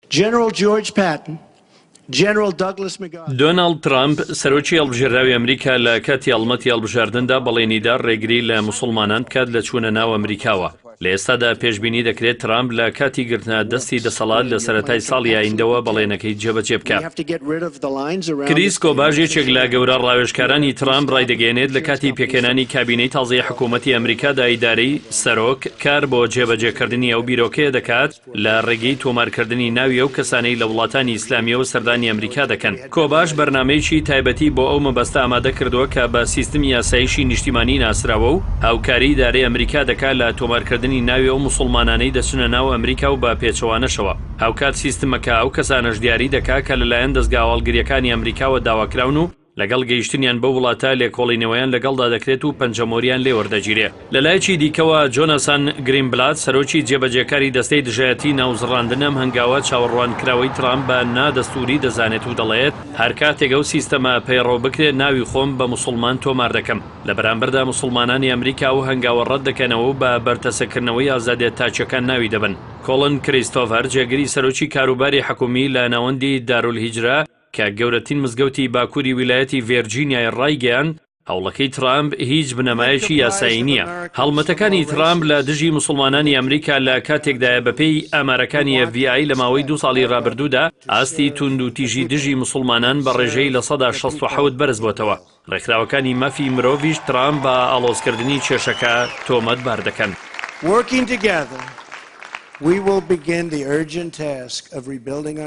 General George Patton, General Douglas MacArthur. دۆناڵد ترامپ سەرۆکی هەڵبژێراوی ئەمریکا لە کاتی هەڵمەتی هەڵبژاردندا بەڵێنیدا ڕێگری لە موسڵمانان بکات لە چوونە ناو ئەمریکاوە. لە ئێستادا پێشبینی دەکرێت ترامپ لە کاتی گرتنە دەستی دەسەڵات لە سەرەتای ساڵی ئایندەوە بەڵێنەکەی جێبەجێ بکات. کریس کۆباژ یەکێک لە گەورە ڕاوێژکارانی ترامپ ڕایدەگەێنێت لە کاتی پێکهێنانی کابینەی تازەی حکوومەتی ئەمریکادا ئیدارەی سەرۆک کار بۆ جێبەجێکردنی ئەو بیرۆکەیە دەکات لە ڕێگەی تۆمارکردنی ناوی ئەو کەسانەی لە وڵاتانی ئیسلامیەوە سەردانی ئەمریکا دەکەن. کۆباش بەرنامەیەکی تایبەتی بۆ ئەو مەبەستە ئامادە کردووە کە بە سیستمی یاساییشی نیشتیمانی ناسراوە و هاوکاری ئیدارەی ئەمریکا دەکات لە تۆمارکردنی ناوی ئەو موسڵمانانەی دەچنە ناو ئەمریکا و بە پێچەوانەشەوە. هاوکات سیستمەکە ئەو کەسانەش دیاری دەکات کە لەلایەن دەستگا هەڵگریەکانی ئەمریکاوە داواکراون و لەگەڵ گەیشتنیان بە وڵاتە لێکۆڵینەوەیان لەگەڵدا دەکرێت و پەنجەمۆریان لێ وەردەگیرێت. لەلایەکی دیکەوە جۆناسان گرینبلات سەرۆکی جێبەجێکاری دەستەی دژایەتی ناوزڕاندنەم هەنگاوە چاوەڕوانکراوەی ترامپ بە نادەستوری دەزانێت و دەڵێت هەر کاتێک ئەو سیستەمە پەیڕۆ بکرێت ناوی خۆم بە موسڵمان تۆمار دەکەم. لە بەرامبەردا موسڵمانانی ئەمریکا و هەنگاوە ڕەت دەکەنەوە و بە بەرتەسەکردنەوەی ئازادیە تاچەکان ناوی دەبن. کۆڵن کریستۆفەر جێگری سەرۆکی کاروباری حکومی لە ناوەندی دارولهیجرا کە گەورەترین مزگەوتی باکووری ویلایەتی ڤێرجینیای ڕایگەیان هەوڵەکەی ترامپ هیچ بنەمایەکی یاسایی نییە. هەڵمەتەکانی ترامپ لە دژی موسڵمانانی ئەمریکا لە کاتێکدایە بەپێی ئامارەکانی FBI لە ماوەی 2 ساڵی ڕابردوودا ئاستی توند و تیژی دژی موسڵمانان بە ڕێژەی لە 167 بەرز بۆتەوە. ڕێکخراوەکانی مافی مرۆڤیش ترامپ بە ئاڵۆزکردنی کێشەکە تۆمەتبار دەکەن. Working together, we will begin the urgent task of rebuilding our